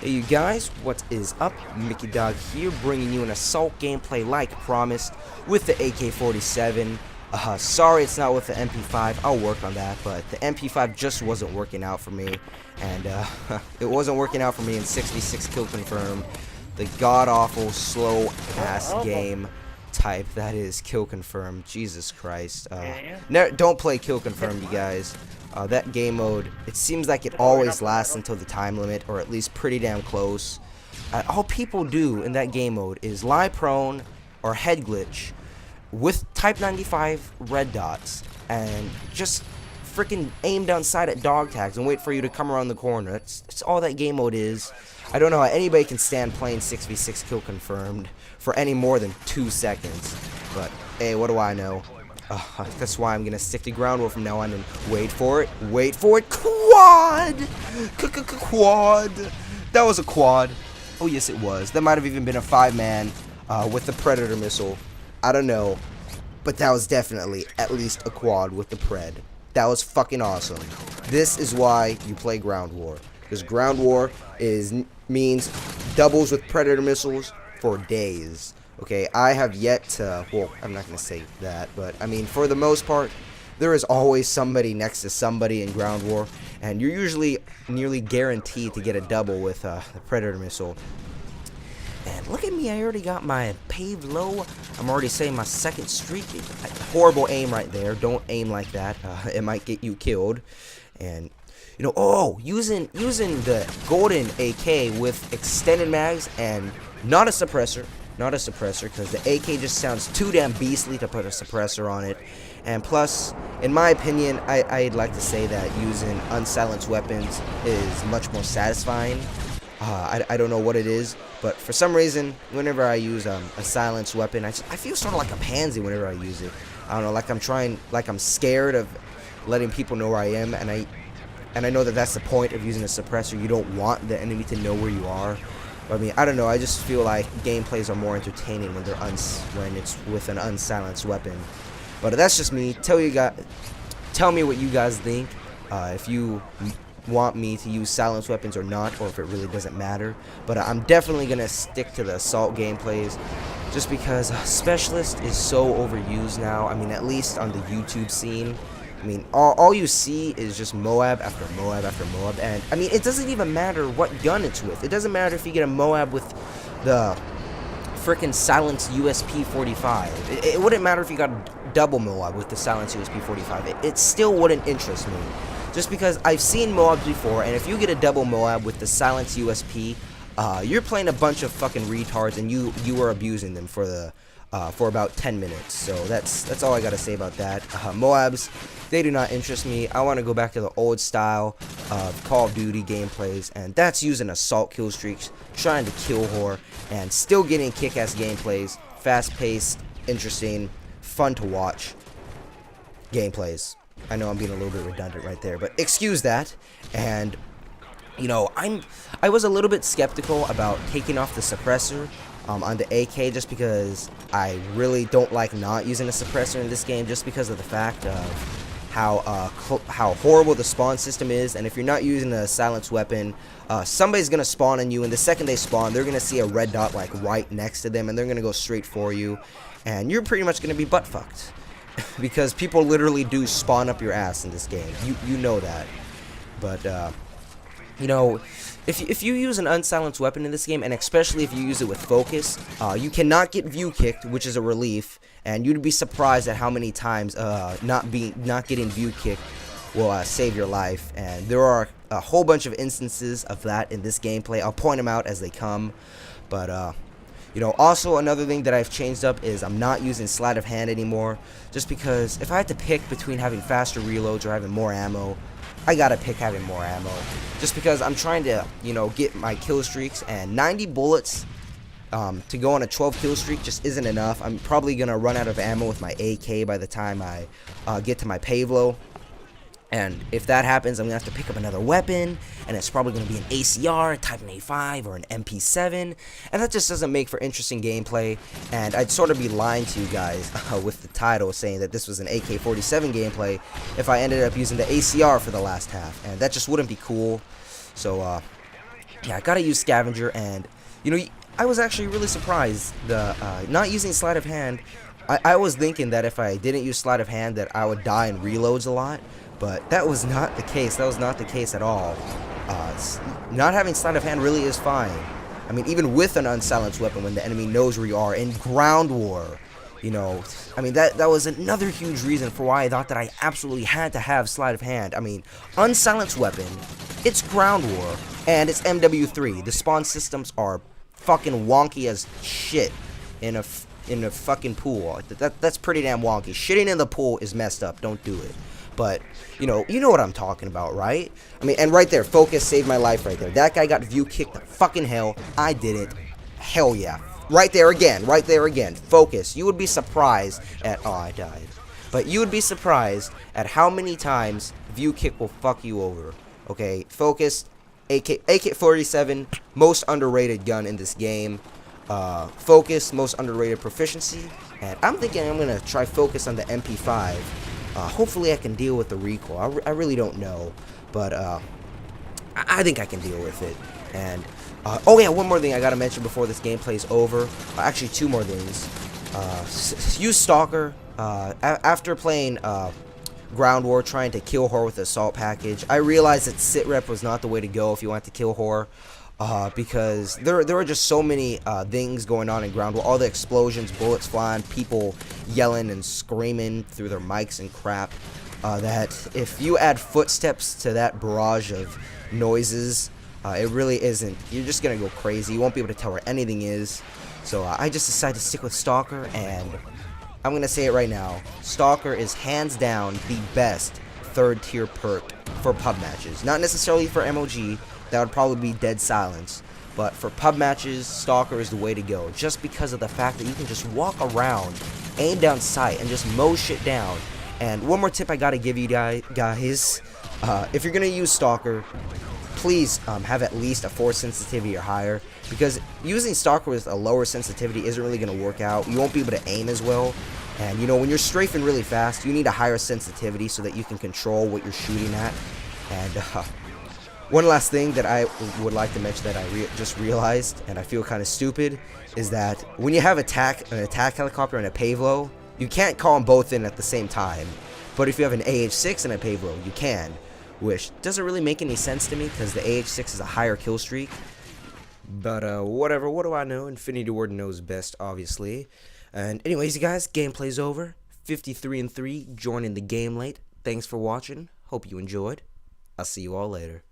Hey you guys, what is up? Mickey Dog here, bringing you an assault gameplay like promised with the AK-47. Sorry it's not with the MP5, I'll work on that, but the MP5 just wasn't working out for me, and it wasn't working out for me in 66 kill confirm, the god-awful, slow-ass game type that is kill confirm. Jesus Christ. Don't play kill confirm, you guys. That game mode, it seems like it always lasts until the time limit, or at least pretty damn close. All people do in that game mode is lie prone or head glitch with Type 95 red dots and just freaking aim down sight at dog tags and wait for you to come around the corner. That's all that game mode is. I don't know how anybody can stand playing 6v6 kill confirmed for any more than 2 seconds, but hey, what do I know? That's why I'm gonna stick to ground war from now on and wait for it, quad! Quad! That was a quad. Oh yes it was. That might have even been a 5-man with the Predator missile. I don't know, but that was definitely at least a quad with the Pred. That was fucking awesome. This is why you play ground war, because ground war means doubles with Predator missiles for days. Okay, I have yet to, well, I'm not going to say that, but, I mean, for the most part, there is always somebody next to somebody in ground war, and you're usually nearly guaranteed to get a double with the Predator missile. And look at me, I already got my paved low. I'm already saying my second streak. Horrible aim right there. Don't aim like that. It might get you killed. And, you know, using the golden AK with extended mags and not a suppressor. Not a suppressor, because the AK just sounds too damn beastly to put a suppressor on it. And plus, in my opinion, I'd like to say that using unsilenced weapons is much more satisfying. I don't know what it is, but for some reason, whenever I use a silenced weapon, I feel sort of like a pansy whenever I use it. I don't know, like I'm scared of letting people know where I am, and I know that that's the point of using a suppressor. You don't want the enemy to know where you are. I mean, I don't know. I just feel like gameplays are more entertaining when it's with an unsilenced weapon. But that's just me. Tell me what you guys think. If you want me to use silenced weapons or not, or if it really doesn't matter. But I'm definitely gonna stick to the assault gameplays, just because specialist is so overused now. I mean, at least on the YouTube scene. I mean, all you see is just Moab after Moab after Moab, and I mean, it doesn't even matter what gun it's with. It doesn't matter if you get a Moab with the frickin' silenced USP-45. It wouldn't matter if you got a double Moab with the silenced USP-45. It still wouldn't interest me, just because I've seen Moabs before, and if you get a double Moab with the silenced USP, you're playing a bunch of fucking retards, and you are abusing them for about 10 minutes. So that's all I gotta say about that. Moabs, they do not interest me. I want to go back to the old style of Call of Duty gameplays, and that's using assault kill streaks, trying to kill whore, and still getting kick-ass gameplays, fast-paced, interesting, fun to watch gameplays. I know I'm being a little bit redundant right there, but excuse that. And you know, I was a little bit skeptical about taking off the suppressor on the AK, just because I really don't like not using a suppressor in this game, just because of the fact of how horrible the spawn system is. And if you're not using a silenced weapon, somebody's gonna spawn on you, and the second they spawn, they're gonna see a red dot like right next to them, and they're gonna go straight for you, and you're pretty much gonna be butt fucked because people literally do spawn up your ass in this game. You know that. But you know, if you use an unsilenced weapon in this game, and especially if you use it with focus, you cannot get view kicked, which is a relief, and you'd be surprised at how many times not getting view kicked will save your life. And there are a whole bunch of instances of that in this gameplay. I'll point them out as they come. But you know, also another thing that I've changed up is I'm not using sleight of hand anymore, just because if I had to pick between having faster reloads or having more ammo, I gotta pick having more ammo, just because I'm trying to, you know, get my kill streaks, and 90 bullets to go on a 12 kill streak just isn't enough. I'm probably gonna run out of ammo with my AK by the time I get to my Pavlo. And if that happens, I'm going to have to pick up another weapon, and it's probably going to be an ACR, a Type 95, or an MP7, and that just doesn't make for interesting gameplay. And I'd sort of be lying to you guys with the title saying that this was an AK-47 gameplay if I ended up using the ACR for the last half, and that just wouldn't be cool. So, yeah, I gotta use scavenger, and you know, I was actually really surprised the not using sleight of hand. I was thinking that if I didn't use sleight of hand, that I would die in reloads a lot, but that was not the case. That was not the case at all. Not having sleight of hand really is fine. I mean, even with an unsilenced weapon, when the enemy knows where you are in ground war, you know, I mean, that was another huge reason for why I thought that I absolutely had to have sleight of hand. I mean, unsilenced weapon, it's ground war, and it's MW3. The spawn systems are fucking wonky as shit in a fucking pool. That's pretty damn wonky. Shitting in the pool is messed up. Don't do it. But you know what I'm talking about, right? I mean, and right there, focus saved my life right there. That guy got view kicked to fucking hell. I didn't. Hell yeah. Right there again. Right there again. Focus. You would be surprised at... Oh, I died. But you would be surprised at how many times view kick will fuck you over. Okay, focus. AK-47, most underrated gun in this game. Focus, most underrated proficiency. And I'm thinking I'm going to try focus on the MP5. Hopefully I can deal with the recoil. I really don't know. But I think I can deal with it. And oh yeah, one more thing I gotta mention before this gameplay is over. Actually, two more things. Use Stalker. After playing Ground War, trying to kill her with the assault package, I realized that sit rep was not the way to go if you want to kill her. Because there are just so many things going on in Ground War. All the explosions, bullets flying, people yelling and screaming through their mics and crap. That if you add footsteps to that barrage of noises, it really isn't. You're just gonna go crazy. You won't be able to tell where anything is. So I just decided to stick with Stalker, and I'm gonna say it right now. Stalker is hands down the best third tier perk for pub matches. Not necessarily for MOG. That would probably be dead silence. But for pub matches, Stalker is the way to go. Just because of the fact that you can just walk around, aim down sight, and just mow shit down. And one more tip I gotta give you guys. If you're gonna use Stalker, please have at least a 4 sensitivity or higher. Because using Stalker with a lower sensitivity isn't really gonna work out. You won't be able to aim as well. And you know, when you're strafing really fast, you need a higher sensitivity so that you can control what you're shooting at. And one last thing that I would like to mention that I just realized, and I feel kind of stupid, is that when you have an attack helicopter and a Pavlo, you can't call them both in at the same time. But if you have an AH-6 and a Pavlo, you can. Which doesn't really make any sense to me, because the AH-6 is a higher kill streak. But whatever, what do I know? Infinity Ward knows best, obviously. And anyways, you guys, gameplay's over. 53-3, joining the game late. Thanks for watching. Hope you enjoyed. I'll see you all later.